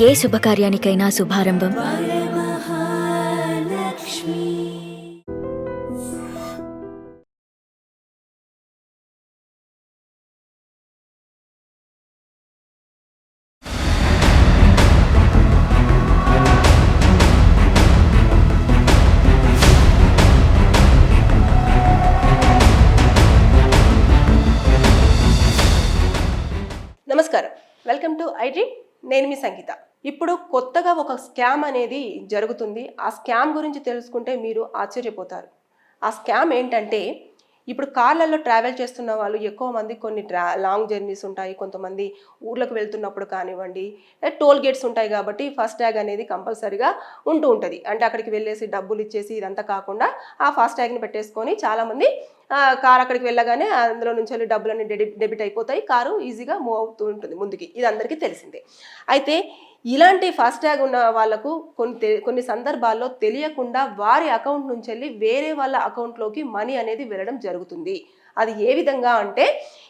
ఏ శుభకార్యానికైనా శుభారంభం నమస్కారం, welcome to iDream. నేను మీ సంగీత. ఇప్పుడు కొత్తగా ఒక స్కామ్ అనేది జరుగుతుంది. ఆ స్కామ్ గురించి తెలుసుకుంటే మీరు ఆశ్చర్యపోతారు. ఆ స్కామ్ ఏంటంటే, ఇప్పుడు కార్లలో ట్రావెల్ చేస్తున్న వాళ్ళు ఎక్కువ మంది కొన్ని లాంగ్ జర్నీస్ ఉంటాయి. కొంతమంది ఊర్లకు వెళ్తున్నప్పుడు కానివ్వండి, టోల్ గేట్స్ ఉంటాయి కాబట్టి ఫాస్ట్ ట్యాగ్ అనేది కంపల్సరీగా ఉంటుంది. అంటే అక్కడికి వెళ్ళేసి డబ్బులు ఇచ్చేసి ఇదంతా కాకుండా ఆ ఫాస్ట్ ట్యాగ్ని పెట్టేసుకొని చాలామంది కార్ అక్కడికి వెళ్ళగానే అందులో నుంచి వెళ్ళి డబ్బులన్నీ డెబిట్ అయిపోతాయి. కారు ఈజీగా మూవ్ అవుతూ ఉంటుంది ముందుకి. ఇది అందరికీ తెలిసిందే. అయితే ఇలాంటి ఫాస్ట్ ట్యాగ్ ఉన్న వాళ్ళకు కొన్ని సందర్భాల్లో తెలియకుండా వారి అకౌంట్ నుంచి వెళ్ళి వేరే వాళ్ళ అకౌంట్లోకి మనీ అనేది వెళ్ళడం జరుగుతుంది. అది ఏ విధంగా అంటే,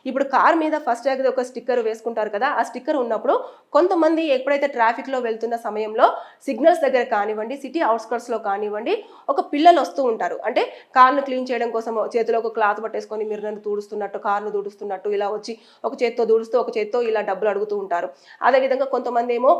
ఇప్పుడు కార్ మీద ఫస్ట్ ట్యాగ్ ఒక స్టిక్కర్ వేసుకుంటారు కదా, ఆ స్టిక్కర్ ఉన్నప్పుడు కొంతమంది ఎప్పుడైతే ట్రాఫిక్లో వెళ్తున్న సమయంలో సిగ్నల్స్ దగ్గర కానివ్వండి, సిటీ అవుట్స్కర్ట్స్లో కానివ్వండి, ఒక పిల్లలు వస్తూ ఉంటారు. అంటే కార్ను క్లీన్ చేయడం కోసం చేతిలో ఒక క్లాత్ పట్టేసుకొని మీరు నన్ను తుడుస్తున్నట్టు, కార్ను తుడుస్తున్నట్టు ఇలా వచ్చి ఒక చేత్తో తుడుస్తూ ఒక చేత్తో ఇలా డబ్బులు అడుగుతూ ఉంటారు. అదేవిధంగా కొంతమంది ఏమో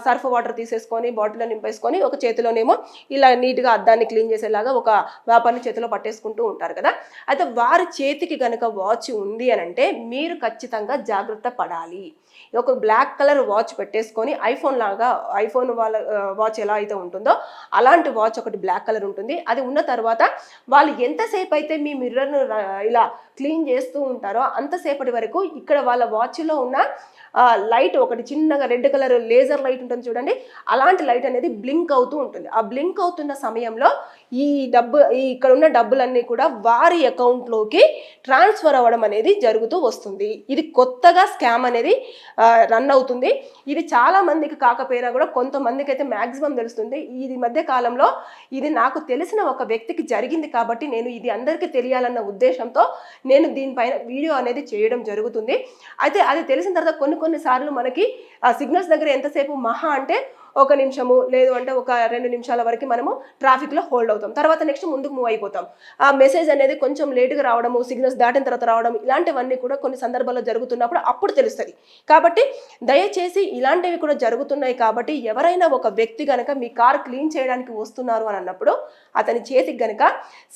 సర్ఫ్ వాటర్ తీసేసుకొని బాటిల్లో నింపేసుకొని ఒక చేతిలోనేమో ఇలా నీట్గా అద్దాన్ని క్లీన్ చేసేలాగా ఒక వ్యాపారిని చేతిలో పట్టేసుకుంటూ ఉంటారు కదా. అయితే వారి చేతికి కనుక వాచ్ ఉంది అని అంటే మీరు ఖచ్చితంగా జాగ్రత్త పడాలి. ఒక బ్లాక్ కలర్ వాచ్ పెట్టేసుకొని ఐఫోన్ వాళ్ళ వాచ్ ఎలా అయితే ఉంటుందో అలాంటి వాచ్ ఒకటి బ్లాక్ కలర్ ఉంటుంది. అది ఉన్న తర్వాత వాళ్ళు ఎంతసేపు అయితే మీ మిర్రర్ను ఇలా క్లీన్ చేస్తూ ఉంటారో అంతసేపటి వరకు ఇక్కడ వాళ్ళ వాచ్లో ఉన్న లైట్ ఒకటి చిన్నగా రెడ్ కలర్ లేజర్ లైట్ ఉంటుంది చూడండి, అలాంటి లైట్ అనేది బ్లింక్ అవుతూ ఉంటుంది. ఆ బ్లింక్ అవుతున్న సమయంలో ఇక్కడ ఉన్న డబ్బులన్నీ కూడా వారి అకౌంట్లోకి ట్రాన్స్ఫర్ అవ్వడం అనేది జరుగుతూ వస్తుంది. ఇది కొత్తగా స్కామ్ అనేది రన్ అవుతుంది. ఇది చాలా మందికి కాకపోయినా కూడా కొంతమందికి అయితే మ్యాక్సిమం తెలుస్తుంది. ఇది మధ్య కాలంలో ఇది నాకు తెలిసిన ఒక వ్యక్తికి జరిగింది కాబట్టి నేను ఇది అందరికీ తెలియాలన్న ఉద్దేశంతో నేను దీనిపైన వీడియో అనేది చేయడం జరుగుతుంది. అయితే అది తెలిసిన తర్వాత కొన్నిసార్లు మనకి సిగ్నల్స్ దగ్గర ఎంతసేపు మహా అంటే 1 నిమిషము లేదు అంటే ఒక 2 నిమిషాల వరకు మనము ట్రాఫిక్లో హోల్డ్ అవుతాం. తర్వాత నెక్స్ట్ ముందుకు మూవ్ అయిపోతాం. ఆ మెసేజ్ అనేది కొంచెం లేటుగా రావడము, సిగ్నల్స్ దాటిన తర్వాత రావడం, ఇలాంటివన్నీ కూడా కొన్ని సందర్భాల్లో జరుగుతున్నప్పుడు అప్పుడు తెలుస్తుంది. కాబట్టి దయచేసి ఇలాంటివి కూడా జరుగుతున్నాయి కాబట్టి ఎవరైనా ఒక వ్యక్తి కనుక మీ కార్ క్లీన్ చేయడానికి వస్తున్నారు అని అన్నప్పుడు అతని చేతికి కనుక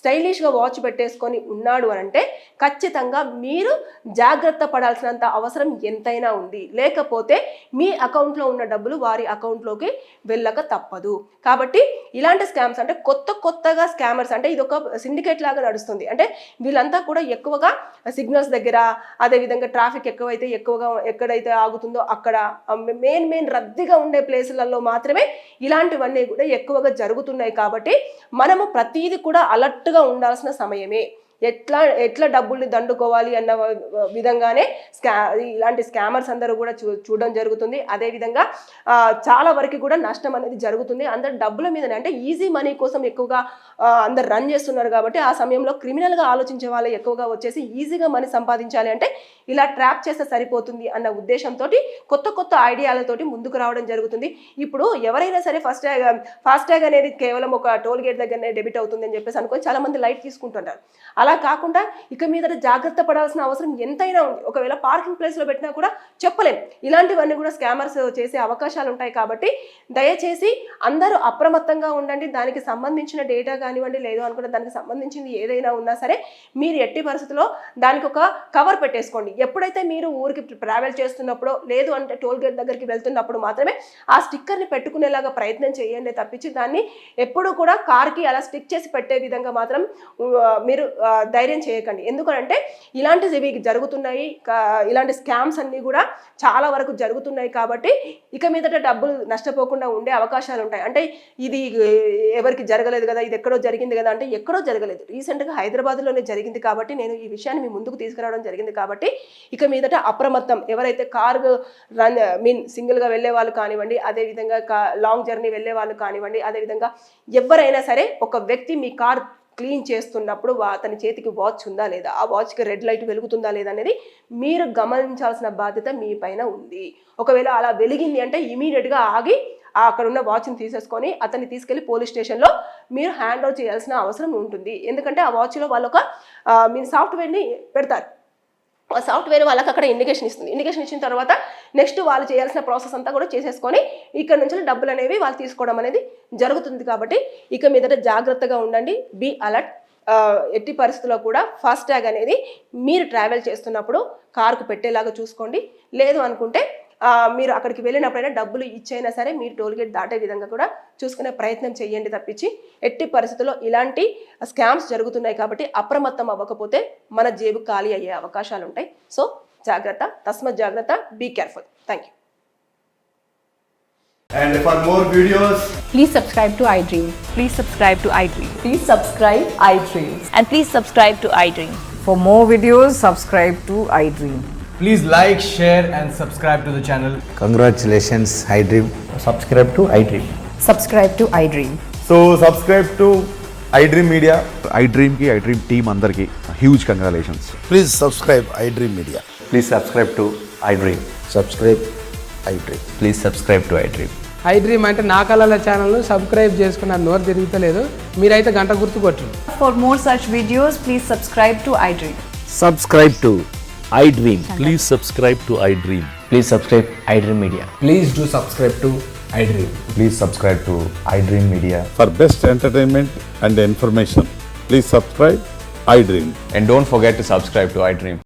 స్టైలిష్గా వాచ్ పెట్టేసుకొని ఉన్నాడు అని అంటే ఖచ్చితంగా మీరు జాగ్రత్త పడాల్సినంత అవసరం ఎంతైనా ఉంది. లేకపోతే మీ అకౌంట్లో ఉన్న డబ్బులు వారి అకౌంట్లోకి వెళ్ళక తప్పదు. కాబట్టి ఇలాంటి స్కామ్స్ అంటే కొత్తగా స్కామర్స్ అంటే ఇది ఒక సిండికేట్ లాగా నడుస్తుంది. అంటే వీళ్ళంతా కూడా ఎక్కువగా సిగ్నల్స్ దగ్గర, అదేవిధంగా ట్రాఫిక్ ఎక్కువగా ఎక్కడైతే ఆగుతుందో అక్కడ మెయిన్ రద్దీగా ఉండే ప్లేసులలో మాత్రమే ఇలాంటివన్నీ కూడా ఎక్కువగా జరుగుతున్నాయి. కాబట్టి మనము ప్రతిదీ కూడా అలర్ట్గా ఉండాల్సిన సమయమే. ఎట్లా డబ్బుల్ని దండుకోవాలి అన్న విధంగానే ఇలాంటి స్కామర్స్ అందరూ కూడా చూడడం జరుగుతుంది. అదేవిధంగా చాలా వరకు కూడా నష్టం అనేది జరుగుతుంది. అందరు డబ్బుల మీదనే అంటే ఈజీ మనీ కోసం ఎక్కువగా అందరు రన్ చేస్తున్నారు కాబట్టి ఆ సమయంలో క్రిమినల్గా ఆలోచించే వాళ్ళు ఎక్కువగా వచ్చేసి ఈజీగా మనీ సంపాదించాలి అంటే ఇలా ట్రాప్ చేస్తే సరిపోతుంది అన్న ఉద్దేశంతో కొత్త ఐడియాలతోటి ముందుకు రావడం జరుగుతుంది. ఇప్పుడు ఎవరైనా సరే ఫాస్ట్ ట్యాగ్ అనేది కేవలం ఒక టోల్ గేట్ దగ్గరనే డెబిట్ అవుతుంది అని చెప్పేసి అనుకొని చాలా మంది లైట్ తీసుకుంటుంటారు. అలా కాకుండా ఇక మీద జాగ్రత్త పడాల్సిన అవసరం ఎంతైనా ఉంది. ఒకవేళ పార్కింగ్ ప్లేస్లో పెట్టినా కూడా చెప్పలేం. ఇలాంటివన్నీ కూడా స్కామర్స్ చేసే అవకాశాలు ఉంటాయి. కాబట్టి దయచేసి అందరూ అప్రమత్తంగా ఉండండి. దానికి సంబంధించిన డేటా కానివ్వండి, లేదు అనుకుంటే దానికి సంబంధించింది ఏదైనా ఉన్నా సరే మీరు ఎట్టి పరిస్థితుల్లో దానికి ఒక కవర్ పెట్టేసుకోండి. ఎప్పుడైతే మీరు ఊరికి ట్రావెల్ చేస్తున్నప్పుడు లేదు అంటే టోల్ గేట్ దగ్గరికి వెళ్తున్నప్పుడు మాత్రమే ఆ స్టిక్కర్ని పెట్టుకునేలాగా ప్రయత్నం చేయండి తప్పించి దాన్ని ఎప్పుడూ కూడా కార్కి అలా స్టిక్ చేసి పెట్టే విధంగా మాత్రం మీరు ధైర్యం చేయకండి. ఎందుకంటే ఇలాంటివి జరుగుతున్నాయి, ఇలాంటి స్కామ్స్ అన్నీ కూడా చాలా వరకు జరుగుతున్నాయి. కాబట్టి ఇక మీదట డబ్బులు నష్టపోకుండా ఉండే అవకాశాలు ఉంటాయి. అంటే ఇది ఎవరికి జరగలేదు కదా, ఇది ఎక్కడో జరిగింది కదా అంటే ఎక్కడో జరగలేదు. రీసెంట్గా హైదరాబాద్లోనే జరిగింది కాబట్టి నేను ఈ విషయాన్ని మీ ముందుకు తీసుకురావడం జరిగింది. కాబట్టి ఇక మీదట అప్రమత్తం. ఎవరైతే కారు సింగిల్గా వెళ్ళే వాళ్ళు కానివ్వండి, అదేవిధంగా లాంగ్ జర్నీ వెళ్ళే వాళ్ళు కానివ్వండి, అదేవిధంగా ఎవరైనా సరే ఒక వ్యక్తి మీ కార్ క్లీన్ చేస్తున్నప్పుడు అతని చేతికి వాచ్ ఉందా లేదా, ఆ వాచ్కి రెడ్ లైట్ వెలుగుతుందా లేదా అనేది మీరు గమనించాల్సిన బాధ్యత మీ పైన ఉంది. ఒకవేళ అలా వెలిగింది అంటే ఇమీడియట్గా ఆగి అక్కడ ఉన్న వాచ్ని తీసేసుకొని అతన్ని తీసుకెళ్లి పోలీస్ స్టేషన్లో మీరు హ్యాండ్ ఓవర్ చేయాల్సిన అవసరం ఉంటుంది. ఎందుకంటే ఆ వాచ్లో వాళ్ళు ఒక మీ సాఫ్ట్వేర్ని పెడతారు. ఆ సాఫ్ట్వేర్ వాళ్ళకి అక్కడ ఇండికేషన్ ఇస్తుంది. ఇండికేషన్ ఇచ్చిన తర్వాత నెక్స్ట్ వాళ్ళు చేయాల్సిన ప్రాసెస్ అంతా కూడా చేసేసుకొని ఇక్కడ నుంచి డబ్బులు అనేవి వాళ్ళు తీసుకోవడం అనేది జరుగుతుంది. కాబట్టి ఇక మీదట జాగ్రత్తగా ఉండండి, బీ అలర్ట్. ఎట్టి పరిస్థితుల్లో కూడా ఫాస్టాగ్ అనేది మీరు ట్రావెల్ చేస్తున్నప్పుడు కారుకు పెట్టేలాగా చూసుకోండి. లేదు అనుకుంటే మీరు అక్కడికి వెళ్ళినప్పుడైనా డబ్బులు ఇచ్చైనా సరే మీరు టోల్గేట్ దాటే విధంగా కూడా చూసుకునే ప్రయత్నం చేయండి తప్పించి ఎట్టి పరిస్థితుల్లో ఇలాంటి స్కామ్స్ జరుగుతున్నాయి కాబట్టి అప్రమత్తం అవ్వకపోతే మన జేబు ఖాళీ అయ్యే అవకాశాలు ఉంటాయి. సో జాగ్రత్త, తస్మత్ జాగ్రత్త, be careful. Thank you. And for more videos, Please subscribe to iDream. Please subscribe to iDream. Please subscribe iDream. And please subscribe to iDream. For more videos, subscribe to iDream. please like, share and subscribe to the channel. Congratulations, iDream. Subscribe to iDream. Subscribe to iDream. So subscribe to iDream Media. iDream ki iDream team andarki huge congratulations. Please subscribe iDream Media. Please subscribe to iDream. Subscribe iDream. Please subscribe to iDream. iDream అంటే నా కళల ఛానల్ను subscribe చేసుకున్న నోరు తిరుగుతలేదు, మీరైతే గంట గుర్తు కొట్టండి. For more such videos, please subscribe to iDream. Subscribe to iDream. Please subscribe to iDream. Please subscribe iDream Media. Please do subscribe to iDream. Please subscribe to iDream Media. For best entertainment and information, please subscribe iDream. And don't forget to subscribe to iDream.